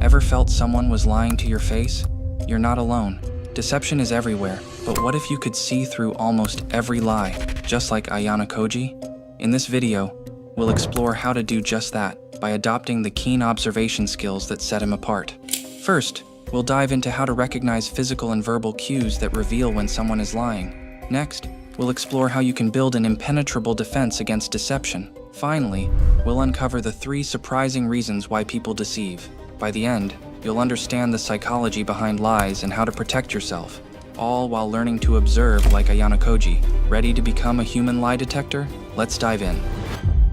Ever felt someone was lying to your face? You're not alone. Deception is everywhere, but what if you could see through almost every lie, just like Ayana Koji? In this video, we'll explore how to do just that by adopting the keen observation skills that set him apart. First, we'll dive into how to recognize physical and verbal cues that reveal when someone is lying. Next, we'll explore how you can build an impenetrable defense against deception. Finally, we'll uncover the 3 surprising reasons why people deceive. By the end, you'll understand the psychology behind lies and how to protect yourself, all while learning to observe like Ayana Koji. Ready to become a human lie detector? Let's dive in.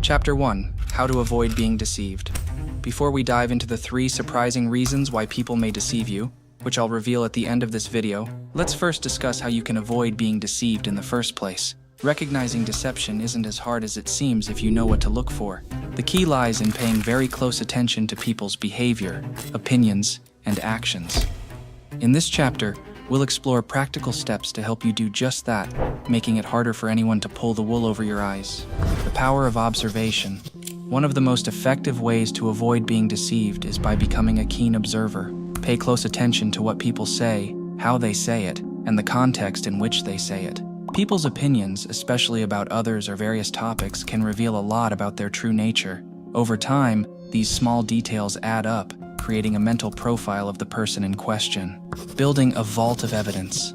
Chapter 1: How to avoid being deceived. Before we dive into the 3 surprising reasons why people may deceive you, which I'll reveal at the end of this video, let's first discuss how you can avoid being deceived in the first place. Recognizing deception isn't as hard as it seems if you know what to look for. The key lies in paying very close attention to people's behavior, opinions, and actions. In this chapter, we'll explore practical steps to help you do just that, making it harder for anyone to pull the wool over your eyes. The power of observation. One of the most effective ways to avoid being deceived is by becoming a keen observer. Pay close attention to what people say, how they say it, and the context in which they say it. People's opinions, especially about others or various topics, can reveal a lot about their true nature. Over time, these small details add up, creating a mental profile of the person in question. Building a vault of evidence.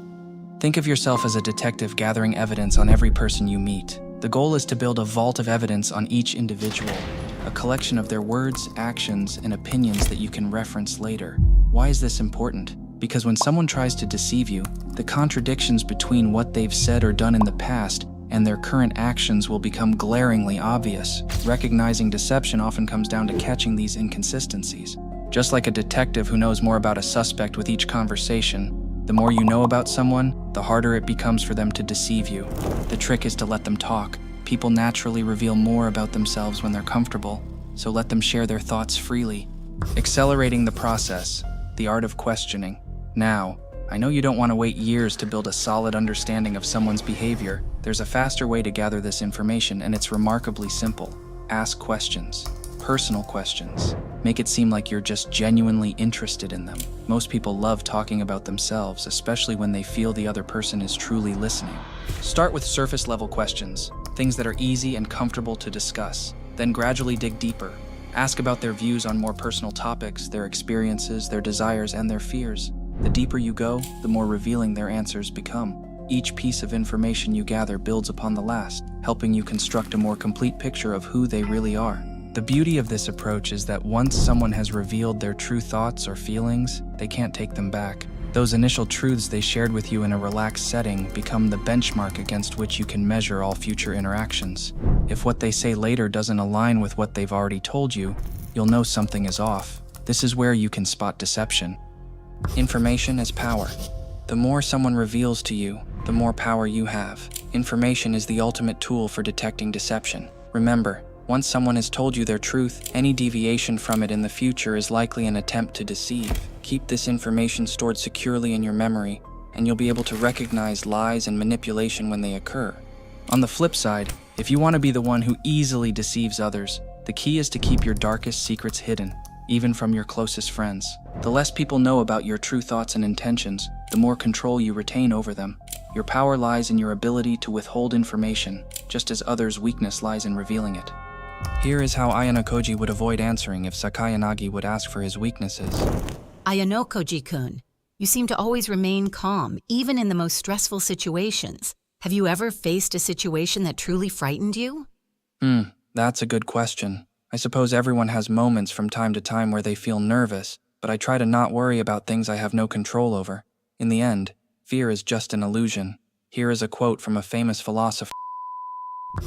Think of yourself as a detective gathering evidence on every person you meet. The goal is to build a vault of evidence on each individual, a collection of their words, actions, and opinions that you can reference later. Why is this important? Because when someone tries to deceive you, the contradictions between what they've said or done in the past and their current actions will become glaringly obvious. Recognizing deception often comes down to catching these inconsistencies. Just like a detective who knows more about a suspect with each conversation, the more you know about someone, the harder it becomes for them to deceive you. The trick is to let them talk. People naturally reveal more about themselves when they're comfortable, so let them share their thoughts freely. Accelerating the process, the art of questioning. Now, I know you don't want to wait years to build a solid understanding of someone's behavior. There's a faster way to gather this information, and it's remarkably simple. Ask questions. Personal questions. Make it seem like you're just genuinely interested in them. Most people love talking about themselves, especially when they feel the other person is truly listening. Start with surface-level questions, things that are easy and comfortable to discuss. Then gradually dig deeper. Ask about their views on more personal topics, their experiences, their desires, and their fears. The deeper you go, the more revealing their answers become. Each piece of information you gather builds upon the last, helping you construct a more complete picture of who they really are. The beauty of this approach is that once someone has revealed their true thoughts or feelings, they can't take them back. Those initial truths they shared with you in a relaxed setting become the benchmark against which you can measure all future interactions. If what they say later doesn't align with what they've already told you, you'll know something is off. This is where you can spot deception. Information is power. The more someone reveals to you, the more power you have. Information is the ultimate tool for detecting deception. Remember, once someone has told you their truth, any deviation from it in the future is likely an attempt to deceive. Keep this information stored securely in your memory, and you'll be able to recognize lies and manipulation when they occur. On the flip side, if you want to be the one who easily deceives others, the key is to keep your darkest secrets hidden, even from your closest friends. The less people know about your true thoughts and intentions, the more control you retain over them. Your power lies in your ability to withhold information, just as others' weakness lies in revealing it. Here is how Ayana Koji would avoid answering if Sakayanagi would ask for his weaknesses. Ayano Koji-kun, you seem to always remain calm, even in the most stressful situations. Have you ever faced a situation that truly frightened you? That's a good question. I suppose everyone has moments from time to time where they feel nervous, but I try to not worry about things I have no control over. In the end, fear is just an illusion. Here is a quote from a famous philosopher.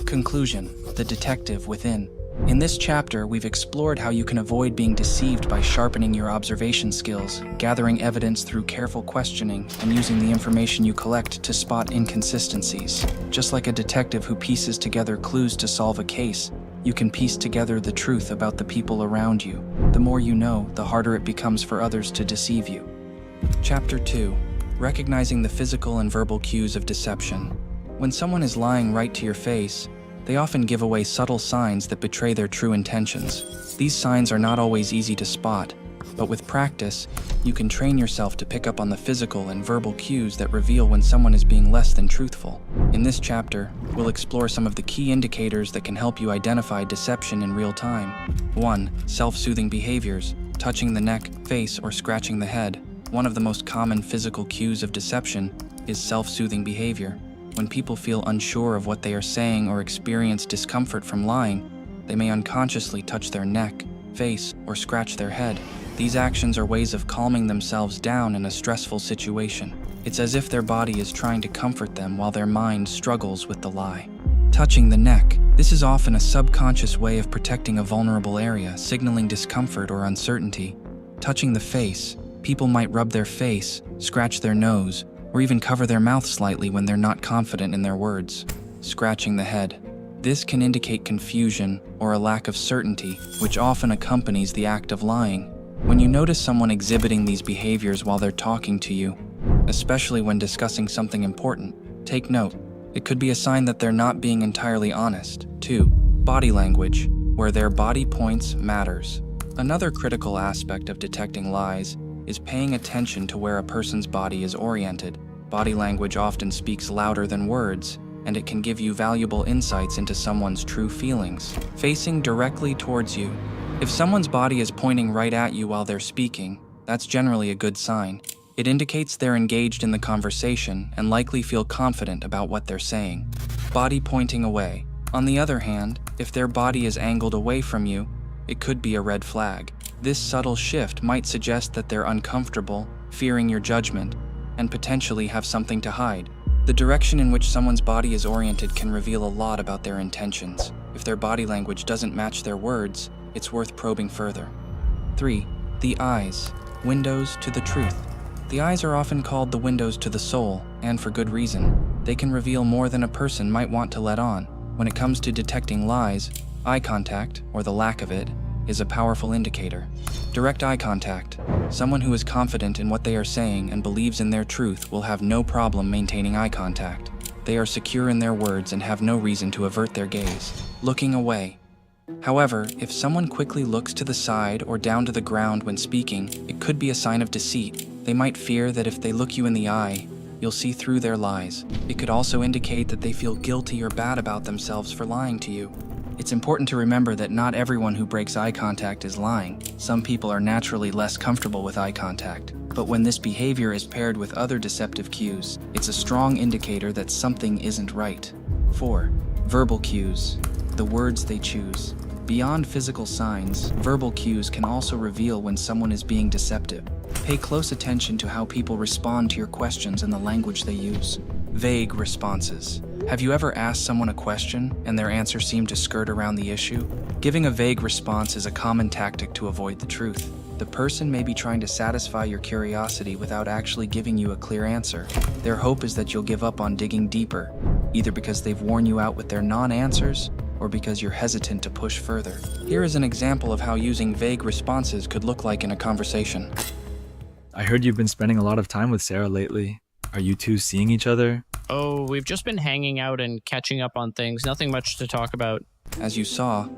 Conclusion: the detective within. In this chapter, we've explored how you can avoid being deceived by sharpening your observation skills, gathering evidence through careful questioning, and using the information you collect to spot inconsistencies. Just like a detective who pieces together clues to solve a case, you can piece together the truth about the people around you. The more you know, the harder it becomes for others to deceive you. Chapter 2: Recognizing the physical and verbal cues of deception. When someone is lying right to your face, they often give away subtle signs that betray their true intentions. These signs are not always easy to spot, But with practice, you can train yourself to pick up on the physical and verbal cues that reveal when someone is being less than truthful. In this chapter, we'll explore some of the key indicators that can help you identify deception in real time. 1. Self-soothing behaviors, touching the neck, face, or scratching the head. One of the most common physical cues of deception is self-soothing behavior. When people feel unsure of what they are saying or experience discomfort from lying, they may unconsciously touch their neck, face, or scratch their head. These actions are ways of calming themselves down in a stressful situation. It's as if their body is trying to comfort them while their mind struggles with the lie. Touching the neck. This is often a subconscious way of protecting a vulnerable area, signaling discomfort or uncertainty. Touching the face. People might rub their face, scratch their nose, or even cover their mouth slightly when they're not confident in their words. Scratching the head. This can indicate confusion or a lack of certainty, which often accompanies the act of lying. When you notice someone exhibiting these behaviors while they're talking to you, especially when discussing something important, take note. It could be a sign that they're not being entirely honest. 2. Body language, where their body points matters. Another critical aspect of detecting lies is paying attention to where a person's body is oriented. Body language often speaks louder than words, and it can give you valuable insights into someone's true feelings. Facing directly towards you. If someone's body is pointing right at you while they're speaking, that's generally a good sign. It indicates they're engaged in the conversation and likely feel confident about what they're saying. Body pointing away. On the other hand, if their body is angled away from you, it could be a red flag. This subtle shift might suggest that they're uncomfortable, fearing your judgment, and potentially have something to hide. The direction in which someone's body is oriented can reveal a lot about their intentions. If their body language doesn't match their words, it's worth probing further. 3. The eyes. Windows to the truth. The eyes are often called the windows to the soul, and for good reason. They can reveal more than a person might want to let on. When it comes to detecting lies, eye contact, or the lack of it, is a powerful indicator. Direct eye contact. Someone who is confident in what they are saying and believes in their truth will have no problem maintaining eye contact. They are secure in their words and have no reason to avert their gaze. Looking away. However, if someone quickly looks to the side or down to the ground when speaking, it could be a sign of deceit. They might fear that if they look you in the eye, you'll see through their lies. It could also indicate that they feel guilty or bad about themselves for lying to you. It's important to remember that not everyone who breaks eye contact is lying. Some people are naturally less comfortable with eye contact. But when this behavior is paired with other deceptive cues, it's a strong indicator that something isn't right. 4. Verbal cues. The words they choose. Beyond physical signs, verbal cues can also reveal when someone is being deceptive. Pay close attention to how people respond to your questions and the language they use. Vague responses. Have you ever asked someone a question and their answer seemed to skirt around the issue? Giving a vague response is a common tactic to avoid the truth. The person may be trying to satisfy your curiosity without actually giving you a clear answer. Their hope is that you'll give up on digging deeper, either because they've worn you out with their non-answers or because you're hesitant to push further. Here is an example of how using vague responses could look like in a conversation. I heard you've been spending a lot of time with Sarah lately. Are you two seeing each other? Oh, we've just been hanging out and catching up on things. Nothing much to talk about. As you saw,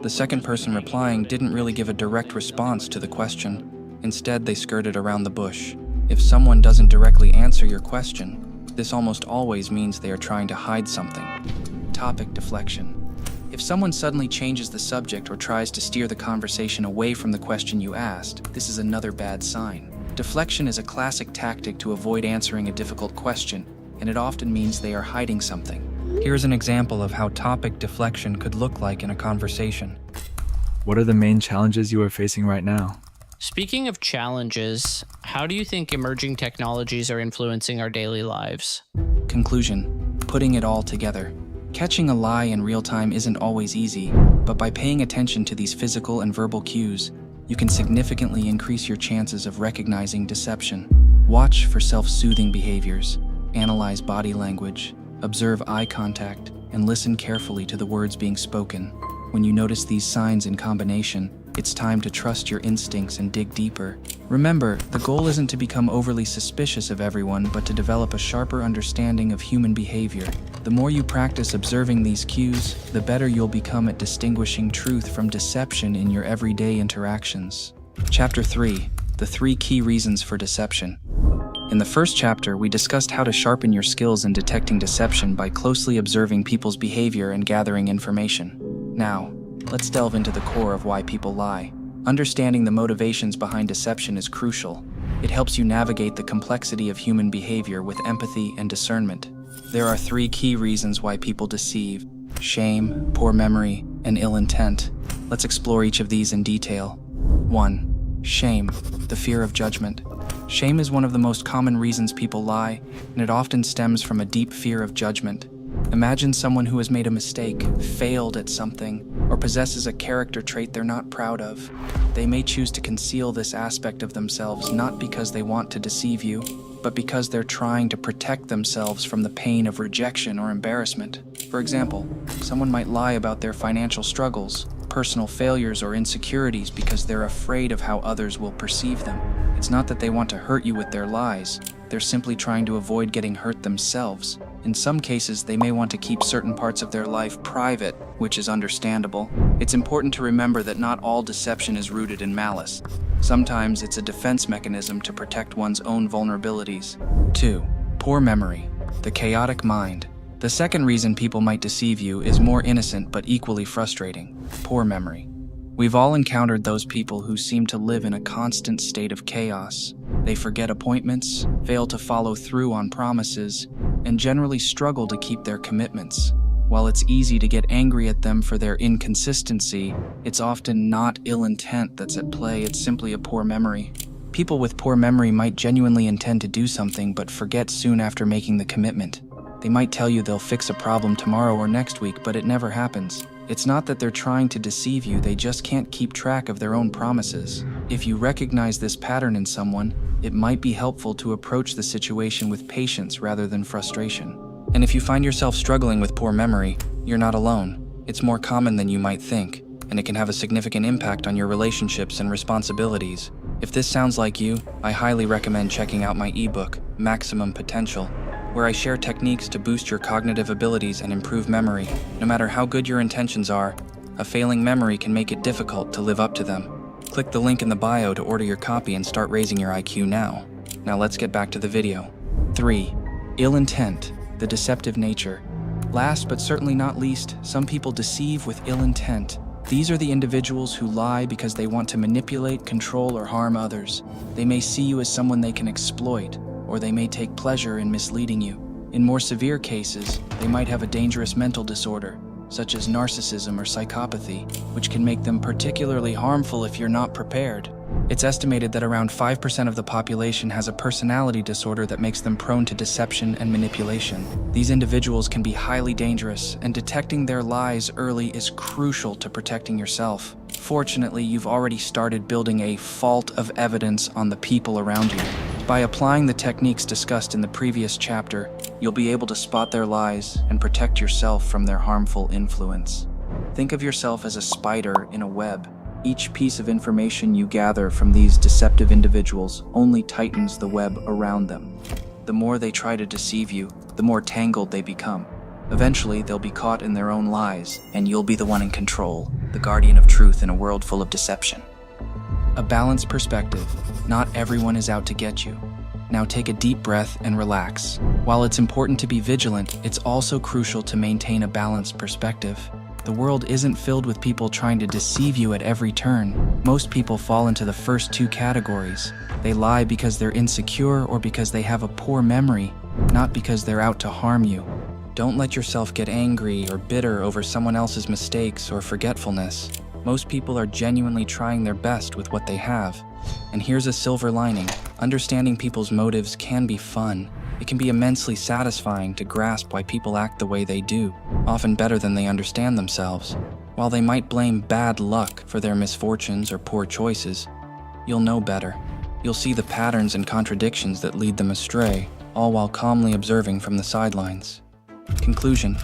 the second person replying didn't really give a direct response to the question. Instead, they skirted around the bush. If someone doesn't directly answer your question, this almost always means they are trying to hide something. Topic deflection. If someone suddenly changes the subject or tries to steer the conversation away from the question you asked, this is another bad sign. Deflection is a classic tactic to avoid answering a difficult question, and it often means they are hiding something. Here's an example of how topic deflection could look like in a conversation. What are the main challenges you are facing right now? Speaking of challenges, how do you think emerging technologies are influencing our daily lives? Conclusion. Putting it all together. Catching a lie in real time isn't always easy, but by paying attention to these physical and verbal cues, you can significantly increase your chances of recognizing deception. Watch for self-soothing behaviors, analyze body language, observe eye contact, and listen carefully to the words being spoken. When you notice these signs in combination, it's time to trust your instincts and dig deeper. Remember, the goal isn't to become overly suspicious of everyone, but to develop a sharper understanding of human behavior. The more you practice observing these cues, the better you'll become at distinguishing truth from deception in your everyday interactions. Chapter 3: The 3 Key Reasons for Deception. In the first chapter, we discussed how to sharpen your skills in detecting deception by closely observing people's behavior and gathering information. Now, let's delve into the core of why people lie. Understanding the motivations behind deception is crucial. It helps you navigate the complexity of human behavior with empathy and discernment. There are 3 key reasons why people deceive: shame, poor memory, and ill intent. Let's explore each of these in detail. 1. Shame, the fear of judgment. Shame is one of the most common reasons people lie, and it often stems from a deep fear of judgment. Imagine someone who has made a mistake, failed at something, or possesses a character trait they're not proud of. They may choose to conceal this aspect of themselves not because they want to deceive you, but because they're trying to protect themselves from the pain of rejection or embarrassment. For example, someone might lie about their financial struggles, personal failures, or insecurities because they're afraid of how others will perceive them. It's not that they want to hurt you with their lies. They're simply trying to avoid getting hurt themselves. In some cases, they may want to keep certain parts of their life private, which is understandable. It's important to remember that not all deception is rooted in malice. Sometimes it's a defense mechanism to protect one's own vulnerabilities. 2. Poor memory, the chaotic mind. The second reason people might deceive you is more innocent but equally frustrating: poor memory. We've all encountered those people who seem to live in a constant state of chaos. They forget appointments, fail to follow through on promises, and generally struggle to keep their commitments. While it's easy to get angry at them for their inconsistency, it's often not ill intent that's at play, it's simply a poor memory. People with poor memory might genuinely intend to do something but forget soon after making the commitment. They might tell you they'll fix a problem tomorrow or next week, but it never happens. It's not that they're trying to deceive you, they just can't keep track of their own promises. If you recognize this pattern in someone, it might be helpful to approach the situation with patience rather than frustration. And if you find yourself struggling with poor memory, you're not alone. It's more common than you might think, and it can have a significant impact on your relationships and responsibilities. If this sounds like you, I highly recommend checking out my ebook, Maximum Potential, where I share techniques to boost your cognitive abilities and improve memory. No matter how good your intentions are, a failing memory can make it difficult to live up to them. Click the link in the bio to order your copy and start raising your IQ now. Now let's get back to the video. 3. Ill intent, the deceptive nature. Last but certainly not least, some people deceive with ill intent. These are the individuals who lie because they want to manipulate, control, or harm others. They may see you as someone they can exploit, or they may take pleasure in misleading you. In more severe cases, they might have a dangerous mental disorder, such as narcissism or psychopathy, which can make them particularly harmful if you're not prepared. It's estimated that around 5% of the population has a personality disorder that makes them prone to deception and manipulation. These individuals can be highly dangerous, and detecting their lies early is crucial to protecting yourself. Fortunately, you've already started building a vault of evidence on the people around you. By applying the techniques discussed in the previous chapter, you'll be able to spot their lies and protect yourself from their harmful influence. Think of yourself as a spider in a web. Each piece of information you gather from these deceptive individuals only tightens the web around them. The more they try to deceive you, the more tangled they become. Eventually, they'll be caught in their own lies, and you'll be the one in control, the guardian of truth in a world full of deception. A balanced perspective. Not everyone is out to get you. Now take a deep breath and relax. While it's important to be vigilant, it's also crucial to maintain a balanced perspective. The world isn't filled with people trying to deceive you at every turn. Most people fall into the first 2 categories. They lie because they're insecure or because they have a poor memory, not because they're out to harm you. Don't let yourself get angry or bitter over someone else's mistakes or forgetfulness. Most people are genuinely trying their best with what they have. And here's a silver lining. Understanding people's motives can be fun. It can be immensely satisfying to grasp why people act the way they do, often better than they understand themselves. While they might blame bad luck for their misfortunes or poor choices, you'll know better. You'll see the patterns and contradictions that lead them astray, all while calmly observing from the sidelines. Conclusion: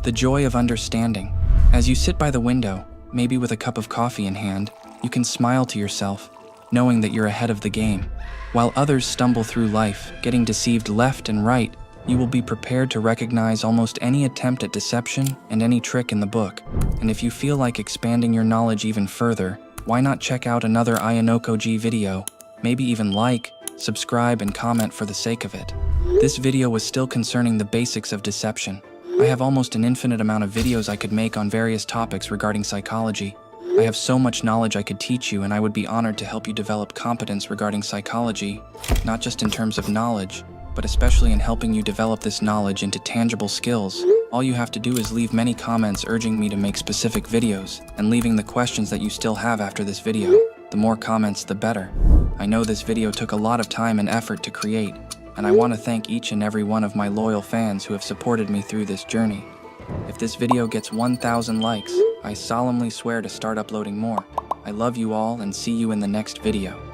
the joy of understanding. As you sit by the window, maybe with a cup of coffee in hand, you can smile to yourself, knowing that you're ahead of the game. While others stumble through life, getting deceived left and right, you will be prepared to recognize almost any attempt at deception and any trick in the book. And if you feel like expanding your knowledge even further, Why not check out another Ayanokoji video? Maybe even like, subscribe, and comment for the sake of it. This video was still concerning the basics of deception. I have almost an infinite amount of videos I could make on various topics regarding psychology. I have so much knowledge I could teach you, and I would be honored to help you develop competence regarding psychology, not just in terms of knowledge, but especially in helping you develop this knowledge into tangible skills. All you have to do is leave many comments urging me to make specific videos, and leaving the questions that you still have after this video. The more comments, the better. I know this video took a lot of time and effort to create, and I want to thank each and every one of my loyal fans who have supported me through this journey. If this video gets 1,000 likes, I solemnly swear to start uploading more. I love you all and see you in the next video.